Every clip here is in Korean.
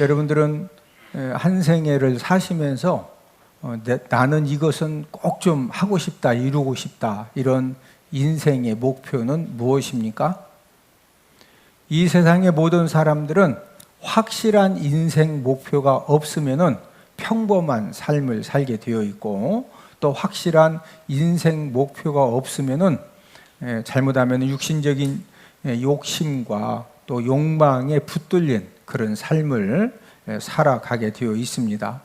여러분들은 한 생애를 사시면서 나는 이것은 꼭 좀 하고 싶다, 이루고 싶다, 이런 인생의 목표는 무엇입니까? 이 세상의 모든 사람들은 확실한 인생 목표가 없으면은 평범한 삶을 살게 되어 있고, 또 확실한 인생 목표가 없으면은 잘못하면 육신적인 욕심과 또 욕망에 붙들린 그런 삶을 살아가게 되어 있습니다.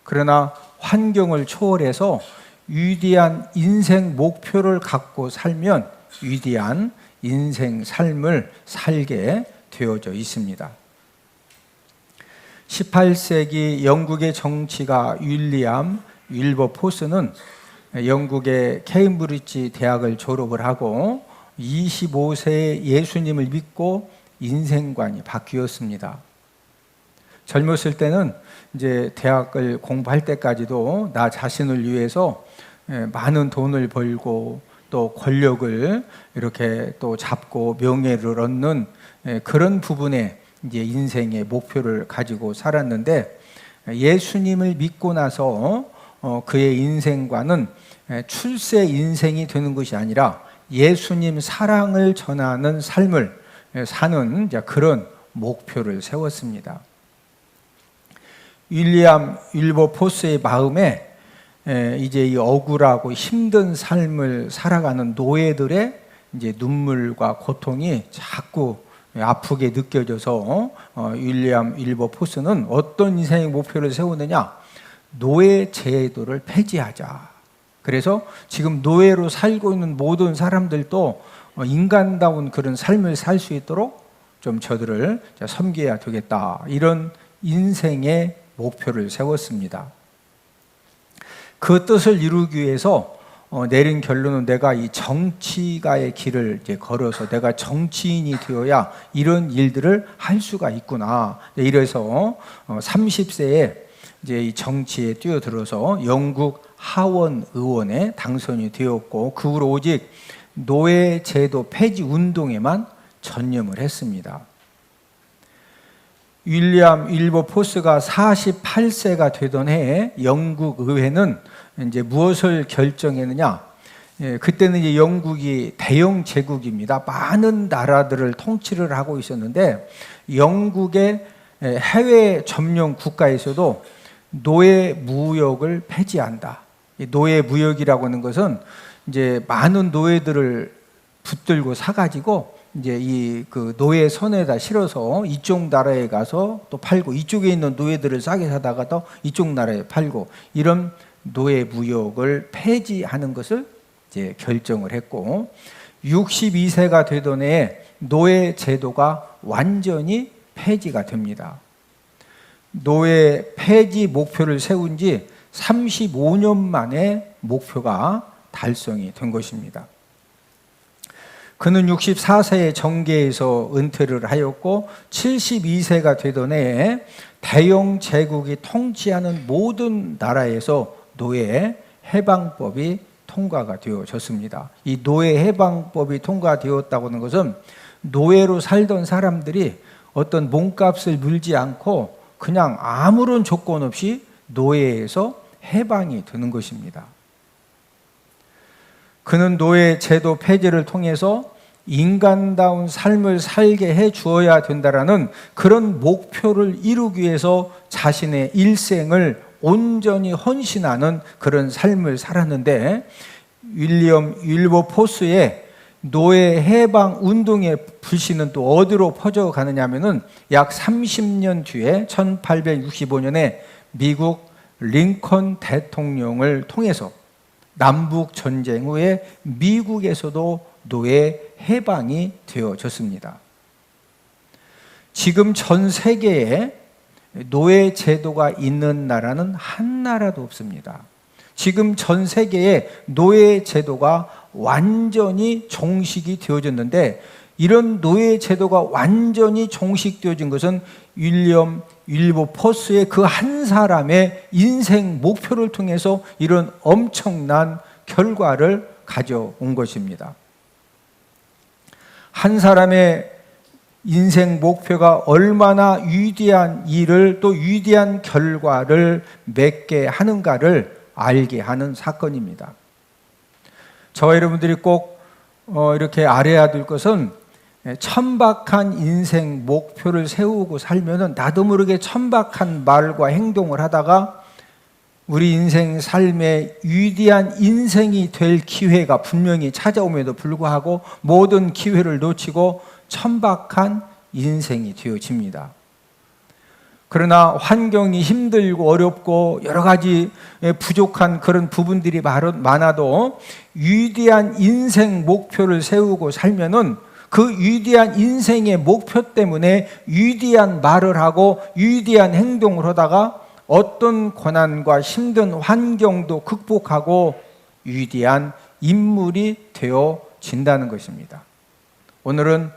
그러나 환경을 초월해서 위대한 인생 목표를 갖고 살면 위대한 인생 삶을 살게 되어져 있습니다. 18세기 영국의 정치가 윌리엄 윌버포스는 영국의 케임브리지 대학을 졸업을 하고 25세에 예수님을 믿고 인생관이 바뀌었습니다. 젊었을 때는 이제 대학을 공부할 때까지도 나 자신을 위해서 많은 돈을 벌고 또 권력을 이렇게 또 잡고 명예를 얻는 그런 부분에 이제 인생의 목표를 가지고 살았는데, 예수님을 믿고 나서 그의 인생관은 출세 인생이 되는 것이 아니라 예수님 사랑을 전하는 삶을 사는 그런 목표를 세웠습니다. 윌리엄 윌버포스의 마음에 이제 이 억울하고 힘든 삶을 살아가는 노예들의 이제 눈물과 고통이 자꾸 아프게 느껴져서 윌리엄 윌버포스는 어떤 인생의 목표를 세우느냐? 노예 제도를 폐지하자. 그래서 지금 노예로 살고 있는 모든 사람들도 인간다운 그런 삶을 살 수 있도록 좀 저들을 섬겨야 되겠다. 이런 인생의 목표를 세웠습니다. 그 뜻을 이루기 위해서 내린 결론은 내가 이 정치가의 길을 이제 걸어서 내가 정치인이 되어야 이런 일들을 할 수가 있구나. 이래서 30세에 이제 이 정치에 뛰어들어서 영국 하원 의원에 당선이 되었고, 그 후로 오직 노예 제도 폐지 운동에만 전념을 했습니다. 윌리엄 윌버포스가 48세가 되던 해에 영국 의회는 이제 무엇을 결정했느냐? 그때는 이제 영국이 대영 제국입니다. 많은 나라들을 통치를 하고 있었는데, 영국의 해외 점령 국가에서도 노예 무역을 폐지한다. 노예 무역이라고 하는 것은 이제 많은 노예들을 붙들고 사가지고 이제 이 그 노예 손에다 실어서 이쪽 나라에 가서 또 팔고, 이쪽에 있는 노예들을 싸게 사다가 또 이쪽 나라에 팔고, 이런 노예 무역을 폐지하는 것을 이제 결정을 했고, 62세가 되던 해에 노예 제도가 완전히 폐지가 됩니다. 노예 폐지 목표를 세운 지 35년 만에 목표가 달성이 된 것입니다. 그는 64세의 정계에서 은퇴를 하였고 72세가 되던 해에 대영 제국이 통치하는 모든 나라에서 노예 해방법이 통과가 되어졌습니다. 이 노예 해방법이 통과되었다고 하는 것은 노예로 살던 사람들이 어떤 몸값을 물지 않고 그냥 아무런 조건 없이 노예에서 해방이 되는 것입니다. 그는 노예 제도 폐지를 통해서 인간다운 삶을 살게 해 주어야 된다라는 그런 목표를 이루기 위해서 자신의 일생을 온전히 헌신하는 그런 삶을 살았는데, 윌리엄 윌버포스의 노예 해방 운동의 불씨는 또 어디로 퍼져가느냐 하면은 약 30년 뒤에 1865년에 미국 링컨 대통령을 통해서 남북 전쟁 후에 미국에서도 노예 해방이 되어졌습니다. 지금 전 세계에 노예 제도가 있는 나라는 한 나라도 없습니다. 지금 전 세계에 노예 제도가 완전히 종식이 되어졌는데, 이런 노예 제도가 완전히 종식되어진 것은 윌리엄 윌버포스의 그 한 사람의 인생 목표를 통해서 이런 엄청난 결과를 가져온 것입니다. 한 사람의 인생 목표가 얼마나 위대한 일을 또 위대한 결과를 맺게 하는가를 알게 하는 사건입니다. 저와 여러분들이 꼭 이렇게 알아야 될 것은 천박한 인생 목표를 세우고 살면은 나도 모르게 천박한 말과 행동을 하다가 우리 인생 삶의 위대한 인생이 될 기회가 분명히 찾아옴에도 불구하고 모든 기회를 놓치고 천박한 인생이 되어집니다. 그러나 환경이 힘들고 어렵고 여러 가지 부족한 그런 부분들이 많아도 위대한 인생 목표를 세우고 살면은 그 위대한 인생의 목표 때문에 위대한 말을 하고 위대한 행동을 하다가 어떤 고난과 힘든 환경도 극복하고 위대한 인물이 되어진다는 것입니다. 오늘은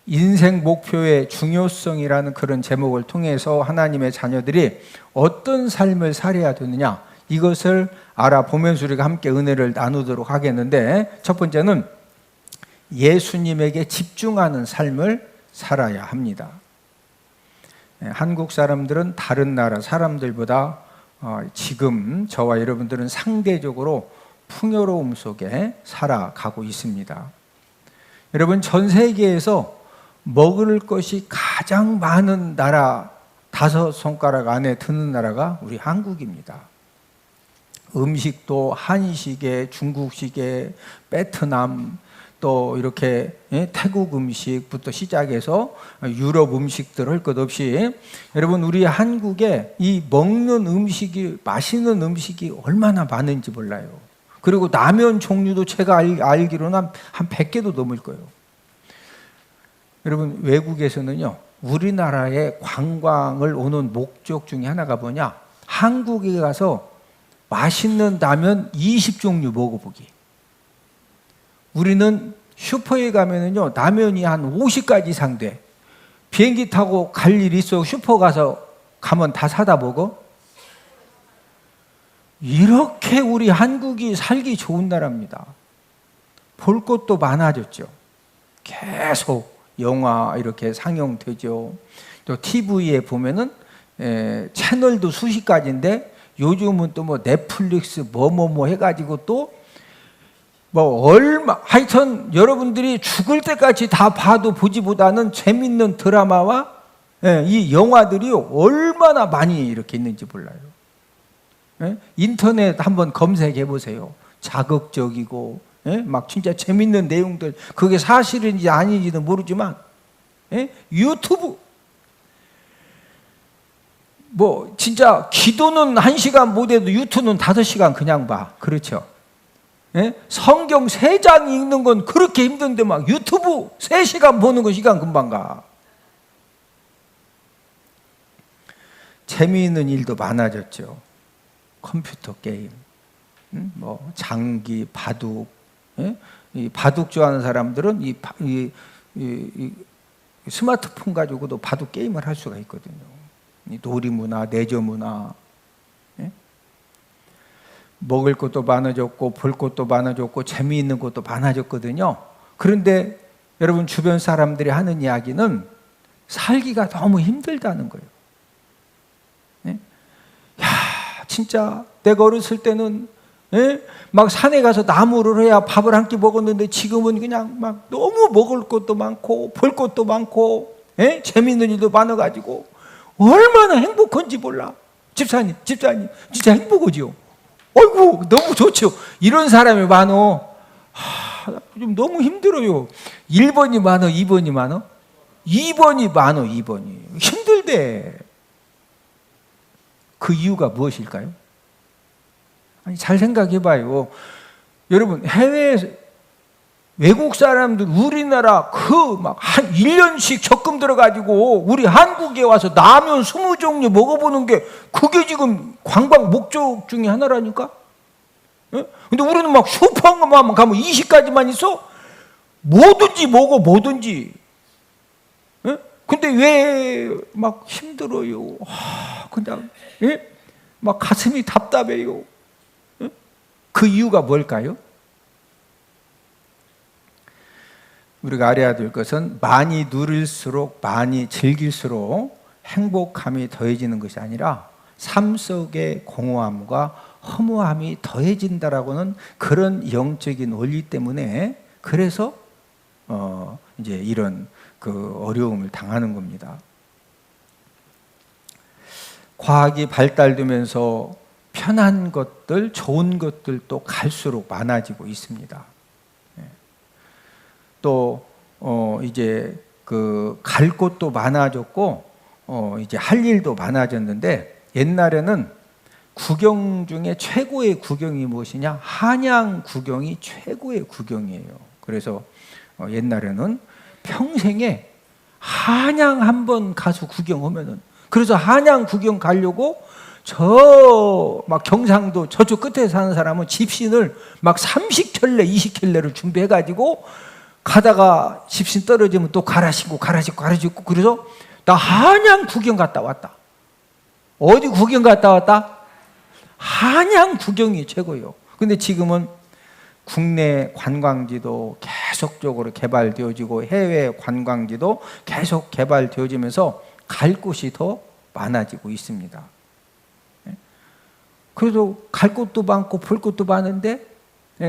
인생 목표의 중요성이라는 그런 제목을 통해서 하나님의 자녀들이 어떤 삶을 살아야 되느냐, 이것을 알아보면서 우리가 함께 은혜를 나누도록 하겠는데, 첫 번째는 예수님에게 집중하는 삶을 살아야 합니다. 한국 사람들은 다른 나라 사람들보다 지금 저와 여러분들은 상대적으로 풍요로움 속에 살아가고 있습니다. 여러분, 전 세계에서 먹을 것이 가장 많은 나라 5손가락 안에 드는 나라가 우리 한국입니다. 음식도 한식에 중국식에 베트남 또 이렇게 태국 음식부터 시작해서 유럽 음식들 할 것 없이, 여러분 우리 한국에 이 먹는 음식이, 맛있는 음식이 얼마나 많은지 몰라요. 그리고 라면 종류도 제가 알기로는 한 100개도 넘을 거예요. 여러분, 외국에서는요, 우리나라에 관광을 오는 목적 중에 하나가 뭐냐, 한국에 가서 맛있는 라면 20종류 먹어보기. 우리는 슈퍼에 가면은요, 라면이 한 50가지 이상 돼. 비행기 타고 갈 일 있어 슈퍼 가면 다 사다 먹어? 이렇게 우리 한국이 살기 좋은 나라입니다. 볼 것도 많아졌죠. 계속 영화 이렇게 상영되죠. 또 TV에 보면은 채널도 수십 가지인데 요즘은 또 뭐 넷플릭스 뭐 해가지고 또 뭐 하여튼 여러분들이 죽을 때까지 다 봐도 보지보다는 재밌는 드라마와 이 영화들이 얼마나 많이 이렇게 있는지 몰라요. 인터넷 한번 검색해 보세요. 자극적이고 막 진짜 재밌는 내용들, 그게 사실인지 아닌지는 모르지만 유튜브 뭐 진짜 기도는 1시간 못해도 유튜브는 5시간 그냥 봐. 그렇죠? 성경 3장 읽는 건 그렇게 힘든데 막 유튜브 3시간 보는 거 시간 금방 가. 재미있는 일도 많아졌죠. 컴퓨터 게임, 뭐 장기, 바둑. 이 바둑 좋아하는 사람들은 이 스마트폰 가지고도 바둑 게임을 할 수가 있거든요. 이 놀이문화, 내조문화. 먹을 것도 많아졌고 볼 것도 많아졌고 재미있는 것도 많아졌거든요. 그런데 여러분, 주변 사람들이 하는 이야기는 살기가 너무 힘들다는 거예요. 야, 진짜 내가 어렸을 때는 막 산에 가서 나무를 해야 밥을 한 끼 먹었는데 지금은 그냥 막 너무 먹을 것도 많고 볼 것도 많고 재미있는 일도 많아가지고 얼마나 행복한지 몰라. 집사님 진짜 행복하지요. 어이구, 너무 좋죠. 이런 사람이 많어. 좀 너무 힘들어요. 1번이 많어, 2번이 많어? 2번이 많어, 2번이. 힘들대. 그 이유가 무엇일까요? 아니, 잘 생각해 봐요. 여러분, 해외에서 외국 사람들 우리나라 막 한 1년씩 적금 들어가지고 우리 한국에 와서 라면 20종류 먹어보는 게 그게 지금 관광 목적 중에 하나라니까? 근데 우리는 막 슈퍼만 가면 20가지만 있어? 뭐든지 먹어, 뭐든지. 근데 왜 막 힘들어요? 그냥 막 가슴이 답답해요. 그 이유가 뭘까요? 우리가 알아야 될 것은 많이 누릴수록 많이 즐길수록 행복함이 더해지는 것이 아니라 삶 속의 공허함과 허무함이 더해진다라고는 그런 영적인 원리 때문에 그래서 이제 이런 그 어려움을 당하는 겁니다. 과학이 발달되면서 편한 것들, 좋은 것들도 갈수록 많아지고 있습니다. 또 이제 그 갈 곳도 많아졌고 이제 할 일도 많아졌는데 옛날에는 구경 중에 최고의 구경이 무엇이냐? 한양 구경이 최고의 구경이에요. 그래서 옛날에는 평생에 한양 한번 가서 구경하면은, 그래서 한양 구경 가려고 저 막 경상도 저쪽 끝에 사는 사람은 집신을 막 30켤레 20켤레를 준비해가지고 가다가 집신 떨어지면 또 갈아 신고 그래서 나 한양 구경 갔다 왔다. 어디 구경 갔다 왔다? 한양 구경이 최고예요. 근데 지금은 국내 관광지도 계속적으로 개발되어지고 해외 관광지도 계속 개발되어지면서 갈 곳이 더 많아지고 있습니다. 그래도 갈 곳도 많고 볼 곳도 많은데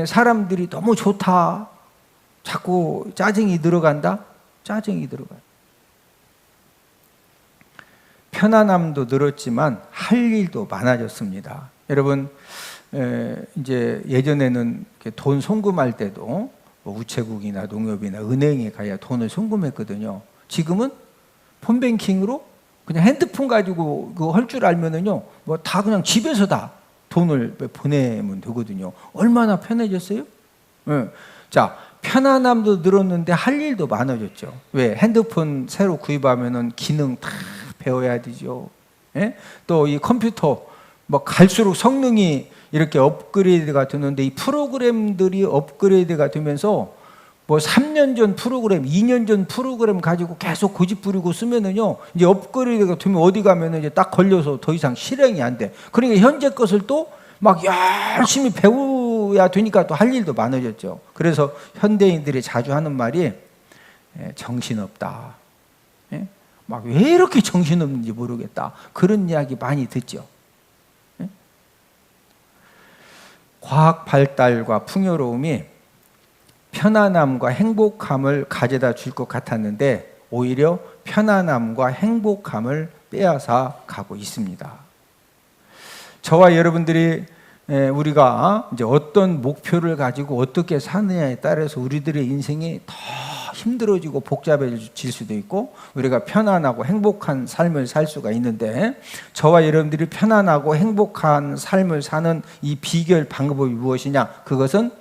사람들이 너무 좋다, 자꾸 짜증이 늘어간다? 짜증이 들어가요. 편안함도 늘었지만 할 일도 많아졌습니다. 여러분, 이제 예전에는 돈 송금할 때도 뭐 우체국이나 농협이나 은행에 가야 돈을 송금했거든요. 지금은 폰뱅킹으로 그냥 핸드폰 가지고 그거 할 줄 알면은요, 뭐 다 그냥 집에서 다 돈을 보내면 되거든요. 얼마나 편해졌어요? 자, 편안함도 늘었는데 할 일도 많아졌죠. 왜? 핸드폰 새로 구입하면은 기능 다 배워야 되죠. 또 이 컴퓨터 뭐 갈수록 성능이 이렇게 업그레이드가 되는데 이 프로그램들이 업그레이드가 되면서 뭐 3년 전 프로그램, 2년 전 프로그램 가지고 계속 고집 부리고 쓰면은요, 이제 업그레이드가 되면 어디 가면은 이제 딱 걸려서 더 이상 실행이 안 돼. 그러니까 현재 것을 또 막 열심히 배워야 되니까 또 할 일도 많아졌죠. 그래서 현대인들이 자주 하는 말이 정신없다. 막 왜 이렇게 정신없는지 모르겠다. 그런 이야기 많이 듣죠. 과학 발달과 풍요로움이 편안함과 행복함을 가져다 줄 것 같았는데 오히려 편안함과 행복함을 빼앗아 가고 있습니다. 저와 여러분들이 우리가 이제 어떤 목표를 가지고 어떻게 사느냐에 따라서 우리들의 인생이 더 힘들어지고 복잡해질 수도 있고 우리가 편안하고 행복한 삶을 살 수가 있는데, 저와 여러분들이 편안하고 행복한 삶을 사는 이 비결 방법이 무엇이냐? 그것은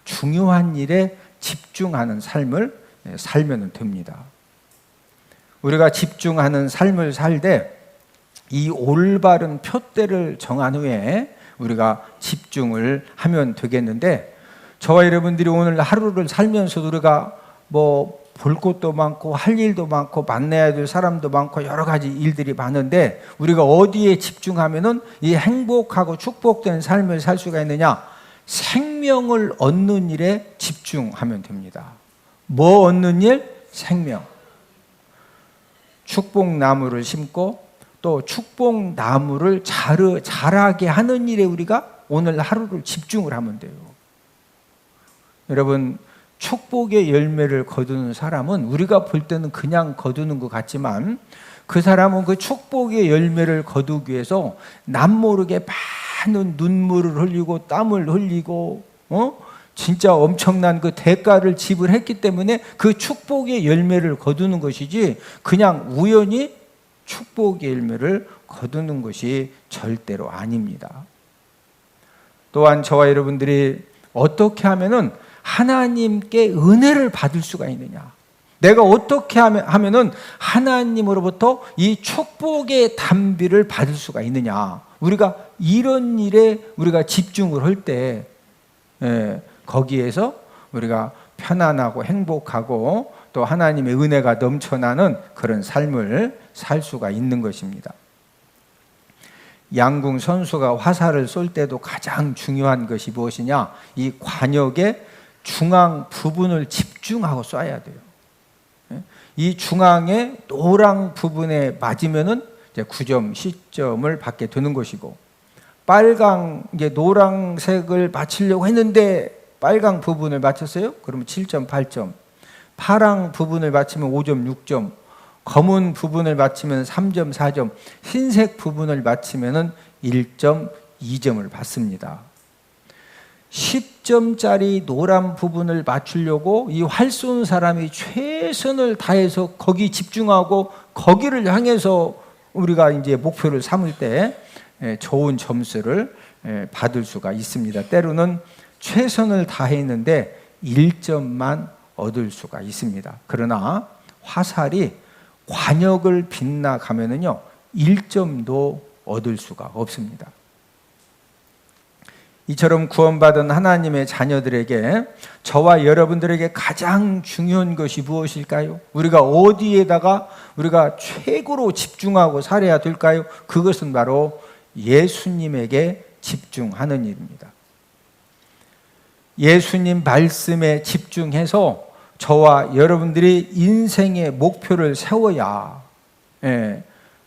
중요한 일에 집중하는 삶을 살면 됩니다. 우리가 집중하는 삶을 살 때 이 올바른 표대를 정한 후에 우리가 집중을 하면 되겠는데, 저와 여러분들이 오늘 하루를 살면서 우리가 뭐 볼 것도 많고 할 일도 많고 만나야 될 사람도 많고 여러 가지 일들이 많은데 우리가 어디에 집중하면은 이 행복하고 축복된 삶을 살 수가 있느냐? 생명을 얻는 일에 집중하면 됩니다. 뭐 얻는 일? 생명. 축복나무를 심고 또 축복나무를 자라게 하는 일에 우리가 오늘 하루를 집중을 하면 돼요. 여러분, 축복의 열매를 거두는 사람은 우리가 볼 때는 그냥 거두는 것 같지만 그 사람은 그 축복의 열매를 거두기 위해서 남모르게 많은 눈물을 흘리고 땀을 흘리고 진짜 엄청난 그 대가를 지불했기 때문에 그 축복의 열매를 거두는 것이지 그냥 우연히 축복의 열매를 거두는 것이 절대로 아닙니다. 또한 저와 여러분들이 어떻게 하면은 하나님께 은혜를 받을 수가 있느냐? 내가 어떻게 하면은 하나님으로부터 이 축복의 단비를 받을 수가 있느냐? 우리가 이런 일에 우리가 집중을 할 때 거기에서 우리가 편안하고 행복하고 또 하나님의 은혜가 넘쳐나는 그런 삶을 살 수가 있는 것입니다. 양궁 선수가 화살을 쏠 때도 가장 중요한 것이 무엇이냐? 이 관역의 중앙 부분을 집중하고 쏴야 돼요. 이 중앙에 노랑 부분에 맞으면은 이제 9점, C점을 받게 되는 것이고, 빨강, 이제 노란색을 맞추려고 했는데 빨강 부분을 맞췄어요? 그러면 7점, 8점. 파랑 부분을 맞추면 5점, 6점. 검은 부분을 맞추면 3점, 4점. 흰색 부분을 맞추면 1점, 2점을 받습니다. 10점짜리 노란 부분을 맞추려고 이 활 쏘는 사람이 최선을 다해서 거기 집중하고 거기를 향해서 우리가 이제 목표를 삼을 때 좋은 점수를 받을 수가 있습니다. 때로는 최선을 다했는데 1점만 얻을 수가 있습니다. 그러나 화살이 관역을 빗나가면은요 1점도 얻을 수가 없습니다. 이처럼 구원받은 하나님의 자녀들에게, 저와 여러분들에게 가장 중요한 것이 무엇일까요? 우리가 어디에다가 우리가 최고로 집중하고 살아야 될까요? 그것은 바로 예수님에게 집중하는 일입니다. 예수님 말씀에 집중해서 저와 여러분들이 인생의 목표를 세워야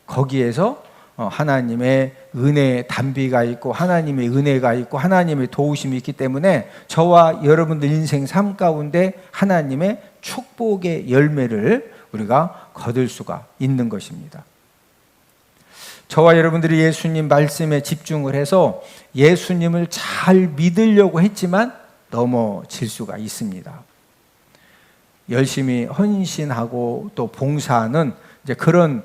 거기에서 하나님의 은혜의 단비가 있고 하나님의 은혜가 있고 하나님의 도우심이 있기 때문에 저와 여러분들 인생 삶 가운데 하나님의 축복의 열매를 우리가 거둘 수가 있는 것입니다. 저와 여러분들이 예수님 말씀에 집중을 해서 예수님을 잘 믿으려고 했지만 넘어질 수가 있습니다. 열심히 헌신하고 또 봉사하는 이제 그런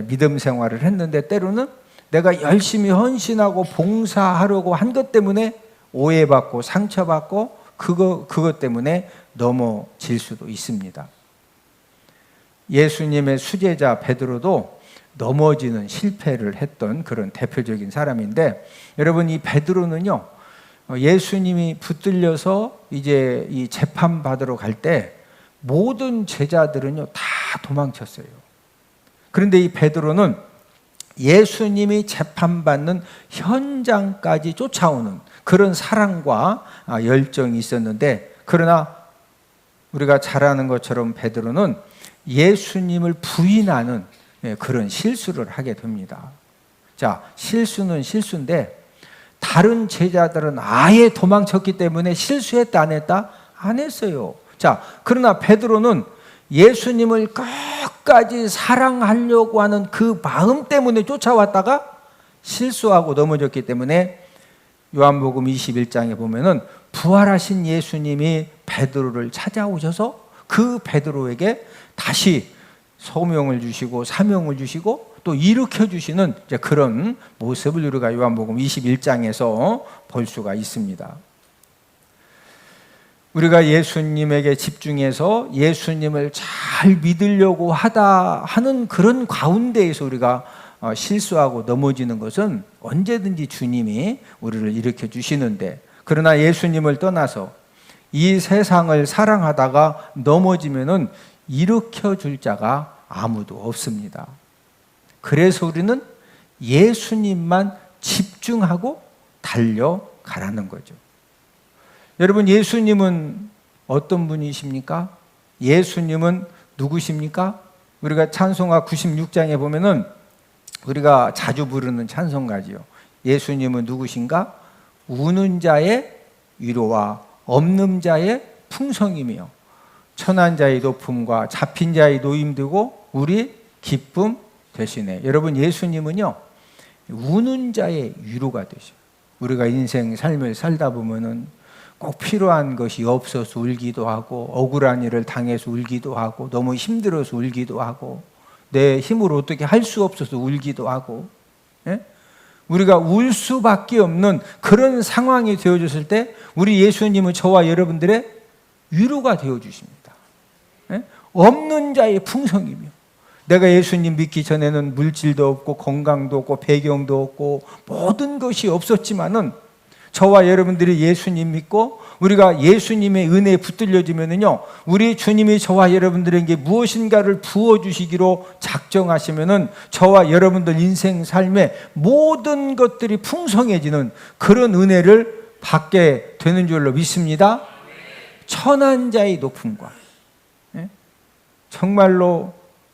믿음 생활을 했는데, 때로는 내가 열심히 헌신하고 봉사하려고 한 것 때문에 오해받고 상처받고 그것 때문에 넘어질 수도 있습니다. 예수님의 수제자 베드로도 넘어지는 실패를 했던 그런 대표적인 사람인데, 여러분 이 베드로는요 예수님이 붙들려서 이제 이 재판 받으러 갈 때 모든 제자들은요 다 도망쳤어요. 그런데 이 베드로는 예수님이 재판받는 현장까지 쫓아오는 그런 사랑과 열정이 있었는데, 그러나 우리가 잘 아는 것처럼 베드로는 예수님을 부인하는 그런 실수를 하게 됩니다. 자, 실수는 실수인데 다른 제자들은 아예 도망쳤기 때문에 실수했다 안 했다? 안 했어요. 자, 그러나 베드로는 예수님을 끝까지 사랑하려고 하는 그 마음 때문에 쫓아왔다가 실수하고 넘어졌기 때문에 요한복음 21장에 보면은 부활하신 예수님이 베드로를 찾아오셔서 그 베드로에게 다시 소명을 주시고 사명을 주시고 또 일으켜 주시는 그런 모습을 우리가 요한복음 21장에서 볼 수가 있습니다. 우리가 예수님에게 집중해서 예수님을 잘 믿으려고 하는 그런 가운데에서 우리가 실수하고 넘어지는 것은 언제든지 주님이 우리를 일으켜 주시는데, 그러나 예수님을 떠나서 이 세상을 사랑하다가 넘어지면은 일으켜 줄 자가 아무도 없습니다. 그래서 우리는 예수님만 집중하고 달려가라는 거죠. 여러분, 예수님은 어떤 분이십니까? 예수님은 누구십니까? 우리가 찬송가 96장에 보면은 우리가 자주 부르는 찬송가지요. 예수님은 누구신가? 우는 자의 위로와 없는 자의 풍성이며 천한 자의 높음과 잡힌 자의 노임되고 우리 기쁨 되시네. 여러분, 예수님은요 우는 자의 위로가 되셔요. 우리가 인생 삶을 살다 보면은 꼭 필요한 것이 없어서 울기도 하고, 억울한 일을 당해서 울기도 하고, 너무 힘들어서 울기도 하고, 내 힘으로 어떻게 할 수 없어서 울기도 하고, 우리가 울 수밖에 없는 그런 상황이 되어졌을 때 우리 예수님은 저와 여러분들의 위로가 되어주십니다. 없는 자의 풍성이며, 내가 예수님 믿기 전에는 물질도 없고 건강도 없고 배경도 없고 모든 것이 없었지만은 저와 여러분들이 예수님 믿고 우리가 예수님의 은혜에 붙들려지면은요, 우리 주님이 저와 여러분들에게 무엇인가를 부어주시기로 작정하시면은 저와 여러분들 인생 삶의 모든 것들이 풍성해지는 그런 은혜를 받게 되는 줄로 믿습니다. 천한 자의 높음과 정말로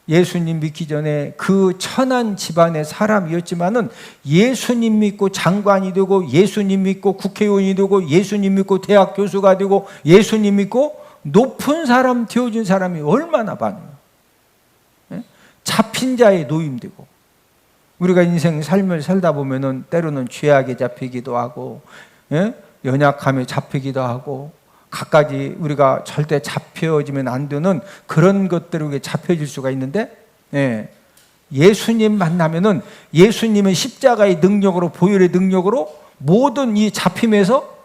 예수님 믿기 전에 그 천한 집안의 사람이었지만은 예수님 믿고 장관이 되고 예수님 믿고 국회의원이 되고 예수님 믿고 대학 교수가 되고 예수님 믿고 높은 사람 되어진 사람이 얼마나 많아요. 잡힌 자에 노임되고, 우리가 인생 삶을 살다 보면은 때로는 죄악에 잡히기도 하고, 연약함에 잡히기도 하고, 갖가지 우리가 절대 잡혀지면 안 되는 그런 것들에게 잡혀질 수가 있는데, 예수님 만나면은 예수님의 십자가의 능력으로, 보혈의 능력으로 모든 이 잡힘에서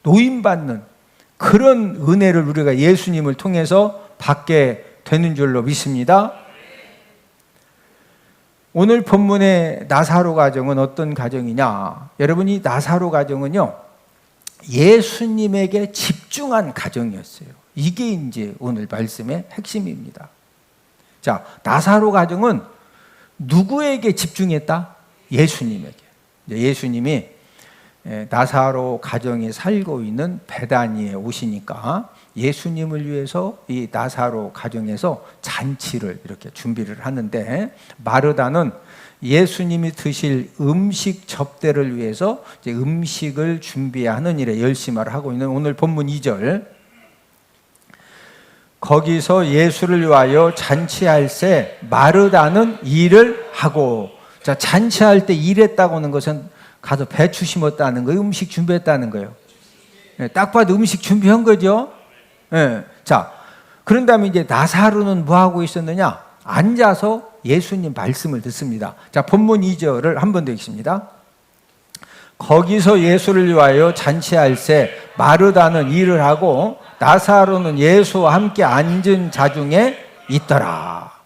노임받는 그런 은혜를 우리가 예수님을 통해서 받게 되는 줄로 믿습니다. 오늘 본문의 나사로 가정은 어떤 가정이냐? 여러분, 이 나사로 가정은요, 예수님에게 집중한 가정이었어요. 이게 이제 오늘 말씀의 핵심입니다. 자, 나사로 가정은 누구에게 집중했다? 예수님에게. 예수님이 나사로 가정이 살고 있는 베다니에 오시니까 예수님을 위해서 이 나사로 가정에서 잔치를 이렇게 준비를 하는데, 마르다는 예수님이 드실 음식 접대를 위해서 이제 음식을 준비하는 일에 열심을 하고 있는 오늘 본문 2절, 거기서 예수를 위하여 잔치할새 마르다는 일을 하고. 자, 잔치할 때 일했다고 하는 것은 가서 배추 심었다는 거예요, 음식 준비했다는 거예요. 딱 봐도 음식 준비한 거죠. 자, 그런 다음에 이제 나사로는 뭐 하고 있었느냐? 앉아서 예수님 말씀을 듣습니다. 자, 본문 2절을 한 번 더 읽습니다. 거기서 예수를 위하여 잔치할새 마르다는 일을 하고 나사로는 예수와 함께 앉은 자 중에 있더라.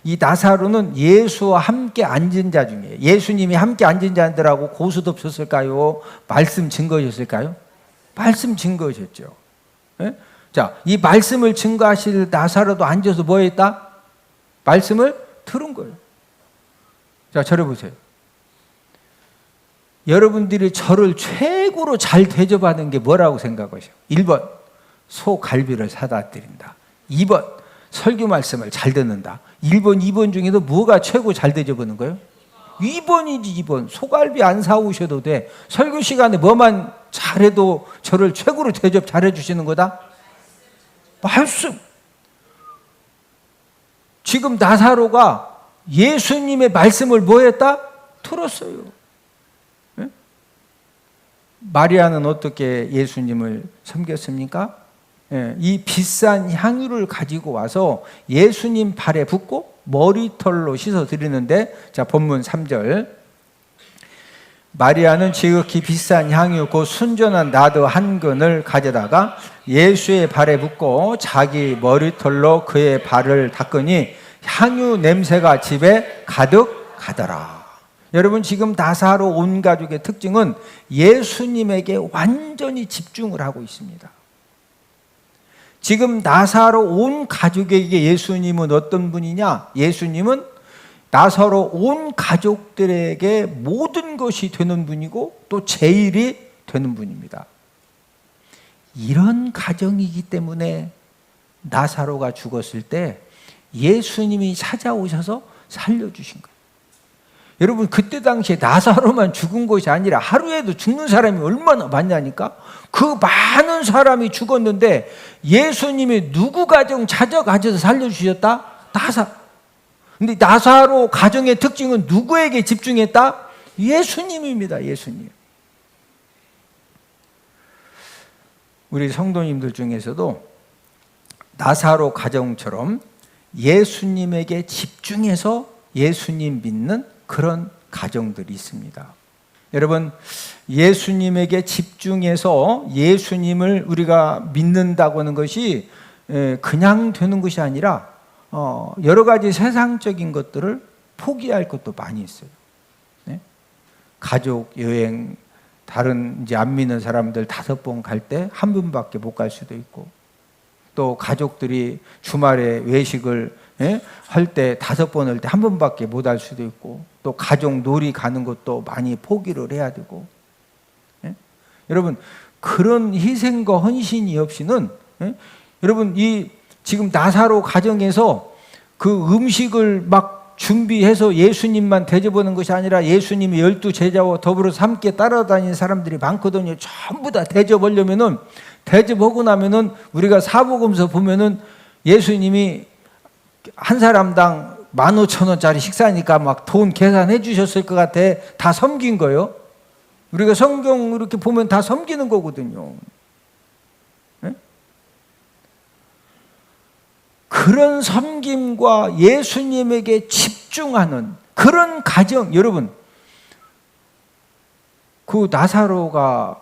이 나사로는 예수와 함께 앉은 자 중에, 예수님이 함께 앉은 자들하고 고수도 없었을까요? 말씀 증거였을까요? 말씀 증거였죠. 자, 이 말씀을 증거하실 나사로도 앉아서 뭐 했다? 말씀을 들은 거예요. 자, 저를 보세요. 여러분들이 저를 최고로 잘 대접하는 게 뭐라고 생각하세요? 1번, 소갈비를 사다 드린다. 2번, 설교 말씀을 잘 듣는다. 1번, 2번 중에도 뭐가 최고 잘 대접하는 거예요? 2번이지, 2번. 소갈비 안 사오셔도 돼. 설교 시간에 뭐만 잘해도 저를 최고로 대접 잘해 주시는 거다? 말씀. 지금 나사로가 예수님의 말씀을 뭐 했다? 들었어요. 네? 마리아는 어떻게 예수님을 섬겼습니까? 이 비싼 향유를 가지고 와서 예수님 발에 붓고 머리털로 씻어 드리는데, 자, 본문 3절, 마리아는 지극히 비싼 향유 곧 순전한 나드 한 근을 가져다가 예수의 발에 붓고 자기 머리털로 그의 발을 닦으니 향유 냄새가 집에 가득 가더라. 여러분, 지금 나사로 온 가족의 특징은 예수님에게 완전히 집중을 하고 있습니다. 지금 나사로 온 가족에게 예수님은 어떤 분이냐? 예수님은 나사로 온 가족들에게 모든 것이 되는 분이고 또 제일이 되는 분입니다. 이런 가정이기 때문에 나사로가 죽었을 때 예수님이 찾아오셔서 살려주신 거예요. 여러분, 그때 당시에 나사로만 죽은 것이 아니라 하루에도 죽는 사람이 얼마나 많냐니까. 그 많은 사람이 죽었는데 예수님이 누구 가정 찾아가셔서 살려주셨다? 나사로. 근데 나사로 가정의 특징은 누구에게 집중했다? 예수님입니다. 예수님. 우리 성도님들 중에서도 나사로 가정처럼 예수님에게 집중해서 예수님 믿는 그런 가정들이 있습니다. 여러분, 예수님에게 집중해서 예수님을 우리가 믿는다고 하는 것이 그냥 되는 것이 아니라 여러 가지 세상적인 것들을 포기할 것도 많이 있어요. 네? 가족 여행, 다른 이제 안 믿는 사람들 5번 갈 때 한 번밖에 못 갈 수도 있고, 또 가족들이 주말에 외식을 할 때 5번 할 때 한 번밖에 못 할 수도 있고, 또 가족 놀이 가는 것도 많이 포기를 해야 되고. 여러분, 그런 희생과 헌신이 없이는 여러분, 이 지금 나사로 가정에서 그 음식을 막 준비해서 예수님만 대접하는 것이 아니라 예수님이 12 제자와 더불어서 함께 따라다니는 사람들이 많거든요. 전부 다 대접하려면은, 대접하고 나면은 우리가 사복음서 보면은 예수님이 한 사람당 15,000원짜리 식사니까 막 돈 계산해 주셨을 것 같아. 다 섬긴 거예요. 우리가 성경 이렇게 보면 다 섬기는 거거든요. 네? 그런 섬김과 예수님에게 집중하는 그런 가정, 여러분, 그 나사로가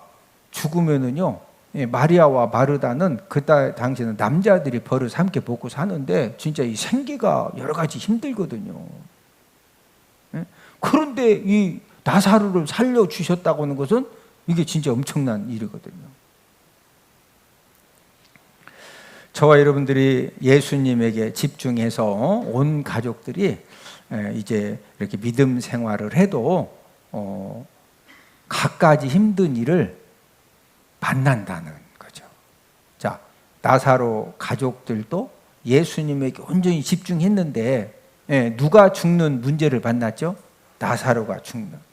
죽으면은요, 마리아와 마르다는 그 당시에는 남자들이 버릇 함께 먹고 사는데 진짜 이 생계가 여러 가지 힘들거든요. 그런데 이 나사로를 살려주셨다고 하는 것은 이게 진짜 엄청난 일이거든요. 저와 여러분들이 예수님에게 집중해서 온 가족들이 이제 이렇게 믿음 생활을 해도 갖가지 힘든 일을 만난다는 거죠. 자, 나사로 가족들도 예수님에게 온전히 집중했는데 누가 죽는 문제를 만났죠? 나사로가 죽는.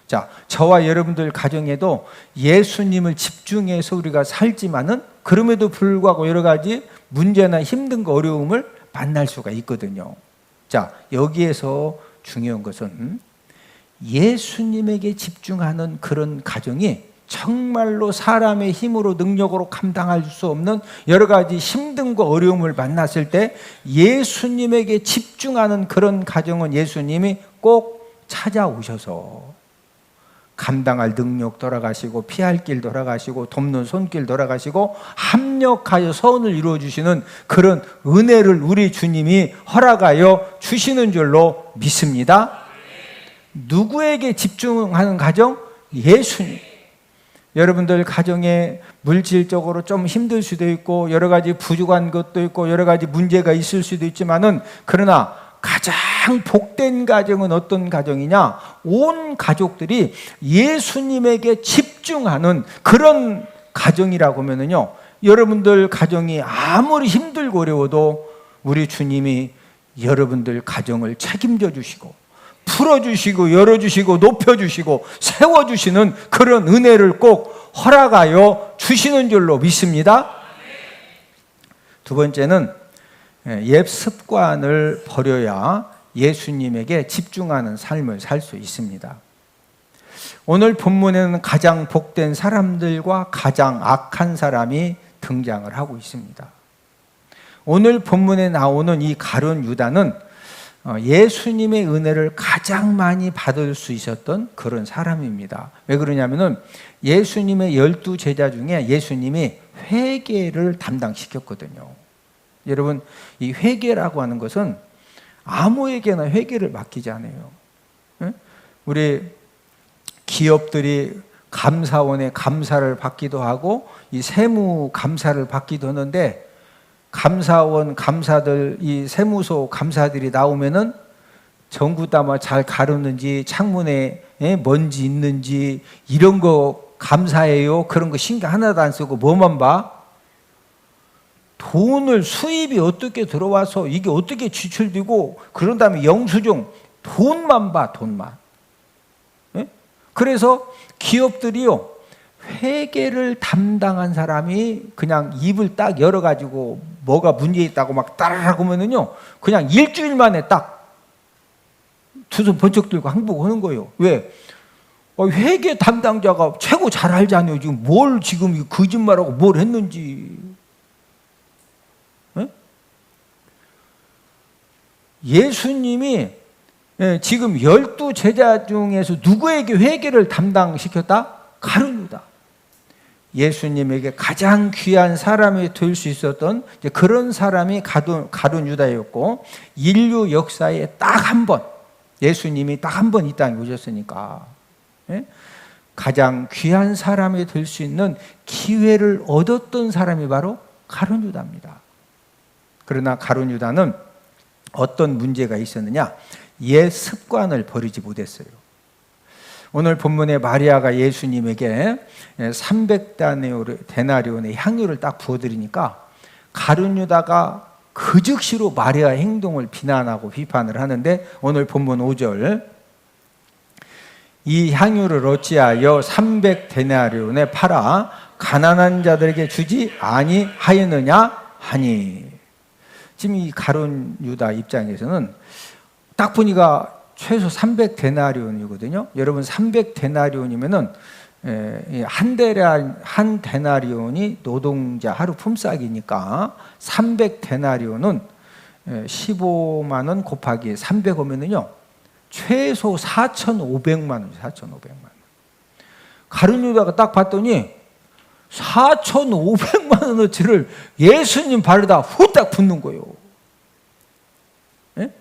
자, 저와 여러분들 가정에도 예수님을 집중해서 우리가 살지만은 그럼에도 불구하고 여러 가지 문제나 힘든 거, 어려움을 만날 수가 있거든요. 자, 여기에서 중요한 것은 예수님에게 집중하는 그런 가정이 정말로 사람의 힘으로 능력으로 감당할 수 없는 여러 가지 힘든 거, 어려움을 만났을 때 예수님에게 집중하는 그런 가정은 예수님이 꼭 찾아오셔서 감당할 능력 돌아가시고 피할 길 돌아가시고 돕는 손길 돌아가시고 합력하여 선을 이루어 주시는 그런 은혜를 우리 주님이 허락하여 주시는 줄로 믿습니다. 누구에게 집중하는 가정? 예수님. 여러분들 가정에 물질적으로 좀 힘들 수도 있고 여러 가지 부족한 것도 있고 여러 가지 문제가 있을 수도 있지만은, 그러나 가장 복된 가정은 어떤 가정이냐? 온 가족들이 예수님에게 집중하는 그런 가정이라고 하면은요, 여러분들 가정이 아무리 힘들고 어려워도 우리 주님이 여러분들 가정을 책임져 주시고 풀어주시고 열어주시고 높여주시고 세워주시는 그런 은혜를 꼭 허락하여 주시는 줄로 믿습니다. 두 번째는 옛 습관을 버려야 예수님에게 집중하는 삶을 살 수 있습니다. 오늘 본문에는 가장 복된 사람들과 가장 악한 사람이 등장을 하고 있습니다. 오늘 본문에 나오는 이 가룟 유다는 예수님의 은혜를 가장 많이 받을 수 있었던 그런 사람입니다. 왜 그러냐면은 예수님의 12 제자 중에 예수님이 회개를 담당시켰거든요. 여러분, 이 회개라고 하는 것은 아무에게나 회개를 맡기지 않아요. 우리 기업들이 감사원에 감사를 받기도 하고 이 세무 감사를 받기도 하는데, 감사원 감사들, 이 세무소 감사들이 나오면은 전부 다 잘 가르는지 창문에 먼지 있는지 이런 거 감사해요. 그런 거 신경 하나도 안 쓰고 뭐만 봐? 돈을, 수입이 어떻게 들어와서 이게 어떻게 지출되고 그런 다음에 영수증, 돈만 봐, 돈만. 그래서 기업들이요, 회계를 담당한 사람이 그냥 입을 딱 열어가지고 뭐가 문제 있다고 막 따라라고 하면은요, 그냥 일주일 만에 딱 두 손 번쩍 들고 항복하는 거예요. 왜? 회계 담당자가 최고 잘 알잖아요. 지금 뭘 지금 거짓말하고 뭘 했는지. 예수님이 지금 12 제자 중에서 누구에게 회계를 담당시켰다? 가룟 유다. 예수님에게 가장 귀한 사람이 될 수 있었던 그런 사람이 가룟 유다였고, 인류 역사에 딱 한 번, 예수님이 딱 한 번 이 땅에 오셨으니까 가장 귀한 사람이 될 수 있는 기회를 얻었던 사람이 바로 가룟 유다입니다. 그러나 가룟 유다는 어떤 문제가 있었느냐? 옛 습관을 버리지 못했어요. 오늘 본문에 마리아가 예수님에게 300데나리온의 향유를 딱 부어드리니까 가룟 유다가 그 즉시로 마리아의 행동을 비난하고 비판을 하는데, 오늘 본문 5절, 이 향유를 어찌하여 300데나리온에 팔아 가난한 자들에게 주지 아니하였느냐 하니. 지금 이 가룟 유다 입장에서는 딱 보니까 최소 300데나리온이거든요. 여러분, 300데나리온이면은 한 데나리온이 노동자 하루 품삯이니까 300데나리온은 15만 원 곱하기 300이면은요 최소 4,500만 원, 4,500만 원. 가룟 유다가 딱 봤더니 4,500만 원어치를 예수님 발에다 후딱 붓는 거예요. 예?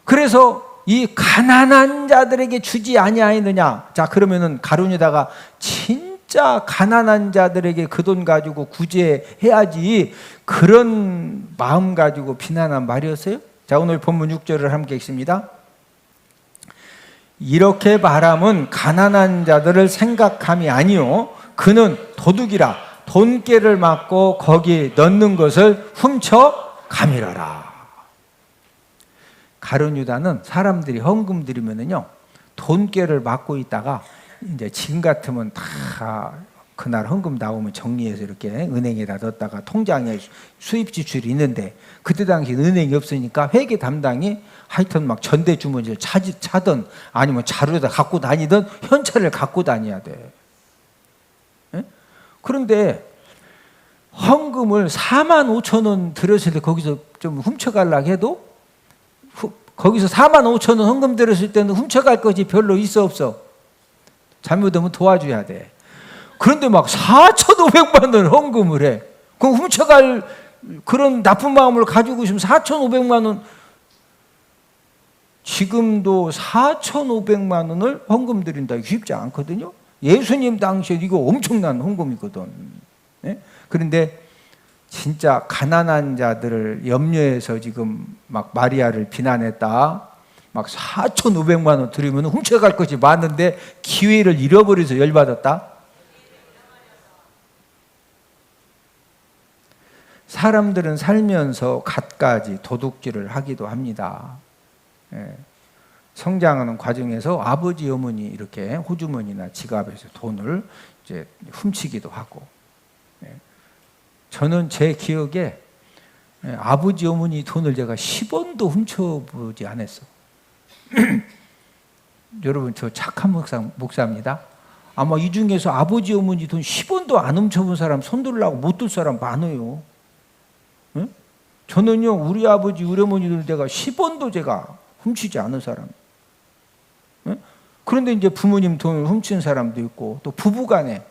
그래서 이 가난한 자들에게 주지 아니하였느냐. 자, 그러면은 가룟 유다가 진짜 가난한 자들에게 그 돈 가지고 구제해야지 그런 마음 가지고 비난한 말이었어요? 자, 오늘 본문 6절을 함께 읽습니다. 이렇게 말함은 가난한 자들을 생각함이 아니요 그는 도둑이라 돈깨를 맞고 거기 넣는 것을 훔쳐 가밀어라. 가룟 유다는 사람들이 헌금 드리면은요 돈깨를 맞고 있다가 이제 지금 같으면 다 그날 헌금 나오면 정리해서 이렇게 은행에다 넣었다가 통장에 수입 지출이 있는데, 그때 당시 은행이 없으니까 회계 담당이 하여튼 막 전대 주머니를 차든 아니면 자루에다 갖고 다니든 현찰을 갖고 다녀야 돼. 예? 그런데 헌금을 45,000원 들였을 때 거기서 좀 훔쳐가려고 해도 거기서 45,000원 헌금 들였을 때는 훔쳐갈 것이 별로 있어 없어? 잘못하면 도와줘야 돼. 그런데 막 4,500만 원 헌금을 해. 그럼 훔쳐갈 그런 나쁜 마음을 가지고 있으면 4,500만 원, 지금도 4,500만 원을 헌금 드린다. 쉽지 않거든요. 예수님 당시에 이거 엄청난 헌금이거든. 네? 그런데 진짜 가난한 자들을 염려해서 지금 막 마리아를 비난했다. 막 4,500만 원 드리면 훔쳐갈 것이 많은데 기회를 잃어버려서 열받았다. 사람들은 살면서 갖가지 도둑질을 하기도 합니다. 예. 성장하는 과정에서 아버지 어머니 이렇게 호주머니나 지갑에서 돈을 이제 훔치기도 하고. 예. 저는 제 기억에 아버지 어머니 돈을 제가 10원도 훔쳐보지 않았어. 여러분, 저 착한 목사입니다. 아마 이 중에서 아버지 어머니 돈 10원도 안 훔쳐본 사람 손 들으려고 못 들 사람 많아요. 응? 저는요 우리 아버지 우리 어머니들 내가 10원도 제가 훔치지 않은 사람. 응? 그런데 이제 부모님 돈을 훔친 사람도 있고, 또 부부간에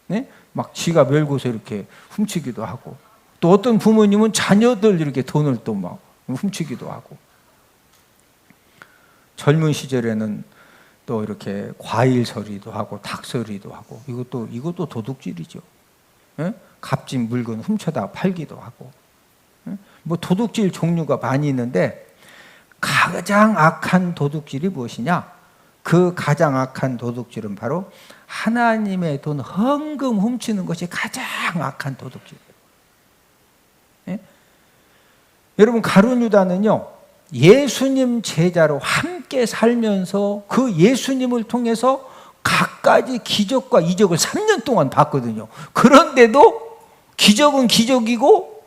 네? 막 지갑 열고서 이렇게 훔치기도 하고, 또 어떤 부모님은 자녀들 이렇게 돈을 또 막 훔치기도 하고. 젊은 시절에는 또 이렇게 과일 서리도 하고 닭 서리도 하고, 이것도 도둑질이죠. 예? 값진 물건 훔쳐다 팔기도 하고. 예? 뭐 도둑질 종류가 많이 있는데 가장 악한 도둑질이 무엇이냐? 그 가장 악한 도둑질은 바로 하나님의 돈 헌금 훔치는 것이 가장 악한 도둑질이에요. 예? 여러분, 가룟 유다는요 예수님 제자로 함께 살면서 그 예수님을 통해서 갖가지 기적과 이적을 3년 동안 봤거든요. 그런데도 기적은 기적이고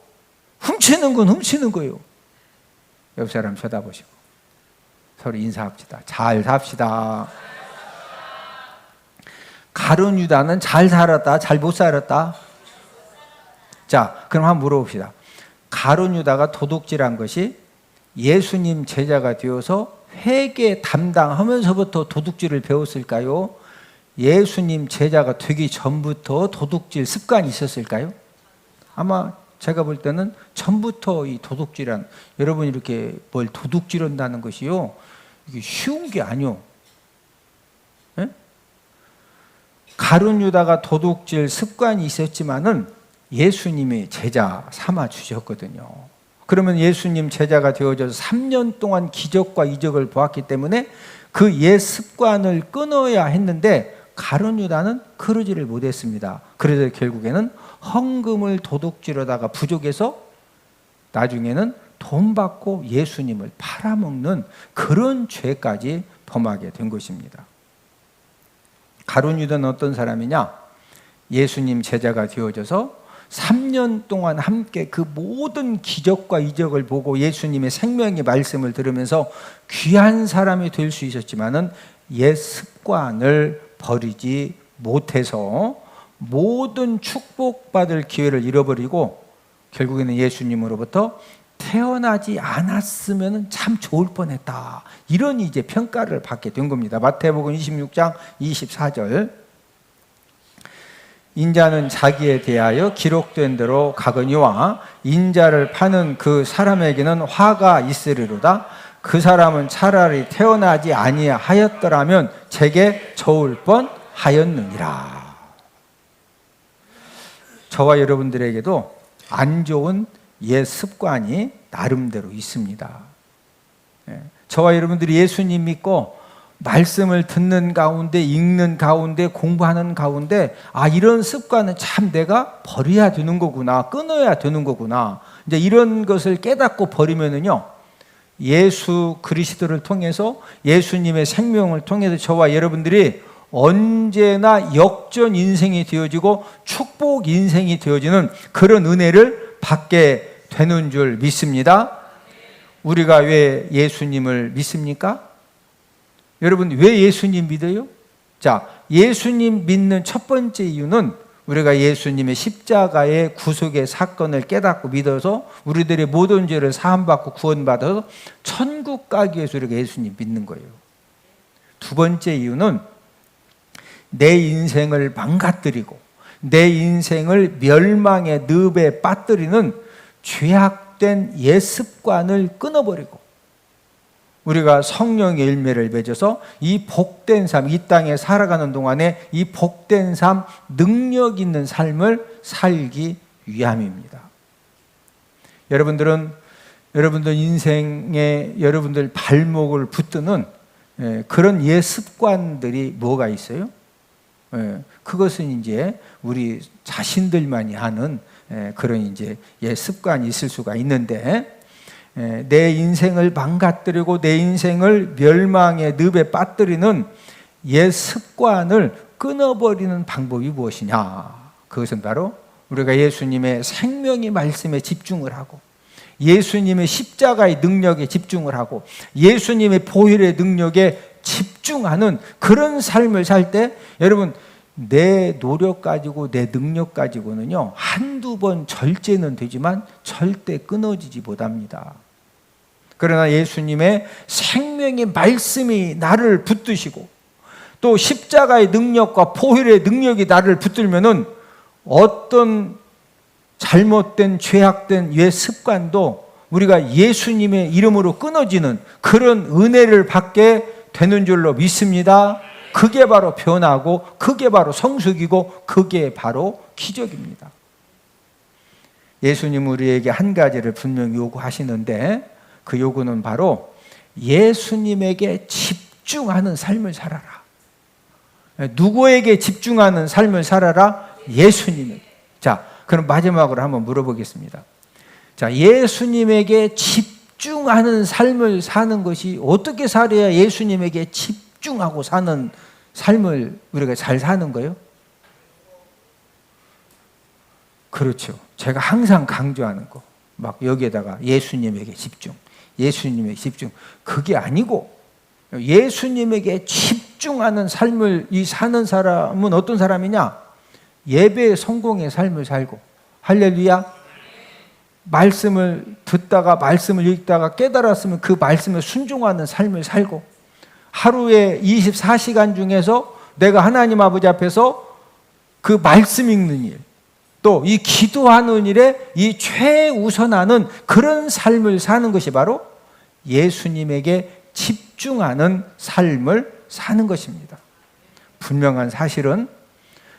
훔치는 건 훔치는 거예요. 옆 사람 쳐다보시고 서로 인사합시다. 잘 삽시다. 가룟 유다는 잘 살았다, 잘 못 살았다? 자, 그럼 한번 물어봅시다. 가룟 유다가 도둑질한 것이 예수님 제자가 되어서 회계 담당하면서부터 도둑질을 배웠을까요? 예수님 제자가 되기 전부터 도둑질 습관이 있었을까요? 아마 제가 볼 때는 전부터 이 도둑질한, 여러분 이렇게 뭘 도둑질한다는 것이요 이게 쉬운 게 아니요. 예? 가룟 유다가 도둑질 습관이 있었지만은 예수님이 제자 삼아 주셨거든요. 그러면 예수님 제자가 되어져서 3년 동안 기적과 이적을 보았기 때문에 그 옛 습관을 끊어야 했는데 가룟 유다는 그러지를 못했습니다. 그래서 결국에는 헌금을 도둑질하다가 부족해서 나중에는 돈 받고 예수님을 팔아먹는 그런 죄까지 범하게 된 것입니다. 가룟 유다는 어떤 사람이냐? 예수님 제자가 되어져서 3년 동안 함께 그 모든 기적과 이적을 보고 예수님의 생명의 말씀을 들으면서 귀한 사람이 될 수 있었지만은 옛 습관을 버리지 못해서 모든 축복받을 기회를 잃어버리고 결국에는 예수님으로부터 태어나지 않았으면 참 좋을 뻔했다, 이런 이제 평가를 받게 된 겁니다. 마태복음 26장 24절, 인자는 자기에 대하여 기록된 대로 가거니와 인자를 파는 그 사람에게는 화가 있으리로다. 그 사람은 차라리 태어나지 아니하였더라면 제게 좋을 뻔하였느니라. 저와 여러분들에게도 안 좋은 옛 습관이 나름대로 있습니다. 저와 여러분들이 예수님 믿고 말씀을 듣는 가운데, 읽는 가운데, 공부하는 가운데, 이런 습관은 참 내가 버려야 되는 거구나, 끊어야 되는 거구나, 이제 이런 것을 깨닫고 버리면은요, 예수 그리스도를 통해서, 예수님의 생명을 통해서 저와 여러분들이 언제나 역전 인생이 되어지고 축복 인생이 되어지는 그런 은혜를 받게 되는 줄 믿습니다. 우리가 왜 예수님을 믿습니까? 여러분, 왜 예수님 믿어요? 자, 예수님 믿는 첫 번째 이유는 우리가 예수님의 십자가의 구속의 사건을 깨닫고 믿어서 우리들의 모든 죄를 사함받고 구원받아서 천국 가기 위해서 우리가 예수님 믿는 거예요. 두 번째 이유는 내 인생을 망가뜨리고 내 인생을 멸망의 늪에 빠뜨리는 죄악된 옛 습관을 끊어버리고 우리가 성령의 열매를 맺어서 이 복된 삶, 이 땅에 살아가는 동안에 이 복된 삶, 능력 있는 삶을 살기 위함입니다. 여러분들 인생에 여러분들 발목을 붙드는 그런 옛 습관들이 뭐가 있어요? 그것은 이제 우리 자신들만이 하는 그런 이제 옛 습관이 있을 수가 있는데, 내 인생을 망가뜨리고 내 인생을 멸망의 늪에 빠뜨리는 옛 습관을 끊어버리는 방법이 무엇이냐? 그것은 바로 우리가 예수님의 생명의 말씀에 집중을 하고 예수님의 십자가의 능력에 집중을 하고 예수님의 보혈의 능력에 집중하는 그런 삶을 살 때, 여러분, 내 노력 가지고 내 능력 가지고는요, 한두 번 절제는 되지만 절대 끊어지지 못합니다. 그러나 예수님의 생명의 말씀이 나를 붙드시고 또 십자가의 능력과 보혈의 능력이 나를 붙들면은 어떤 잘못된 죄악된 옛 습관도 우리가 예수님의 이름으로 끊어지는 그런 은혜를 받게 되는 줄로 믿습니다. 그게 바로 변화고 그게 바로 성숙이고 그게 바로 기적입니다. 예수님 우리에게 한 가지를 분명히 요구하시는데, 그 요구는 바로 예수님에게 집중하는 삶을 살아라. 누구에게 집중하는 삶을 살아라? 예수님에게. 자, 그럼 마지막으로 한번 물어보겠습니다. 자, 예수님에게 집중하는 삶을 사는 것이 어떻게 살아야 예수님에게 집중하고 사는 삶을 우리가 잘 사는 거예요? 그렇죠. 제가 항상 강조하는 거, 막 여기에다가 예수님에게 집중, 예수님에게 집중. 그게 아니고 예수님에게 집중하는 삶을 이 사는 사람은 어떤 사람이냐? 예배 성공의 삶을 살고, 할렐루야, 말씀을 듣다가 말씀을 읽다가 깨달았으면 그 말씀에 순종하는 삶을 살고, 하루에 24시간 중에서 내가 하나님 아버지 앞에서 그 말씀 읽는 일, 또 이 기도하는 일에 이 최우선하는 그런 삶을 사는 것이 바로 예수님에게 집중하는 삶을 사는 것입니다. 분명한 사실은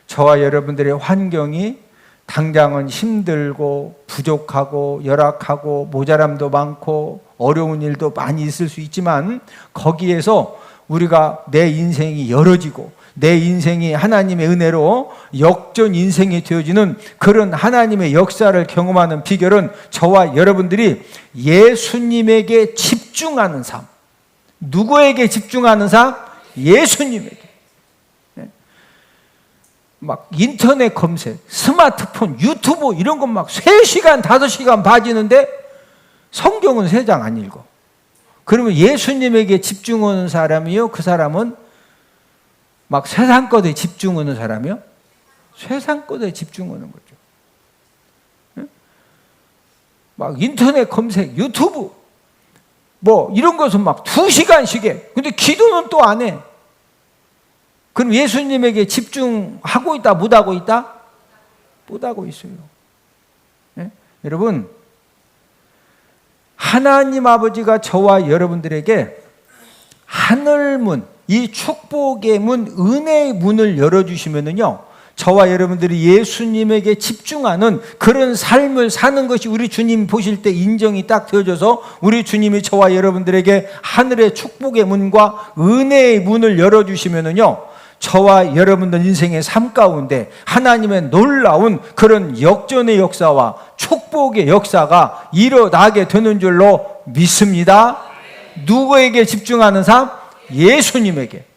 저와 여러분들의 환경이 당장은 힘들고 부족하고 열악하고 모자람도 많고 어려운 일도 많이 있을 수 있지만, 거기에서 우리가 내 인생이 열어지고 내 인생이 하나님의 은혜로 역전 인생이 되어지는 그런 하나님의 역사를 경험하는 비결은 저와 여러분들이 예수님에게 집중하는 삶. 누구에게 집중하는 삶? 예수님에게. 막 인터넷 검색, 스마트폰, 유튜브 이런 것 막 3시간, 5시간 봐지는데 성경은 3장 안 읽어. 그러면 예수님에게 집중하는 사람이요? 그 사람은 막 세상 것에 집중하는 사람이요? 세상 것에 집중하는 거죠. 막 인터넷 검색, 유튜브 뭐 이런 것은 막 2시간씩 해. 근데 기도는 또 안 해. 그럼 예수님에게 집중하고 있다, 못하고 있다? 못하고 있어요. 네? 여러분, 하나님 아버지가 저와 여러분들에게 하늘문, 이 축복의 문, 은혜의 문을 열어주시면은요, 저와 여러분들이 예수님에게 집중하는 그런 삶을 사는 것이 우리 주님 보실 때 인정이 딱 되어져서 우리 주님이 저와 여러분들에게 하늘의 축복의 문과 은혜의 문을 열어주시면은요, 저와 여러분들 인생의 삶 가운데 하나님의 놀라운 그런 역전의 역사와 축복의 역사가 일어나게 되는 줄로 믿습니다. 누구에게 집중하는 삶? 예수님에게.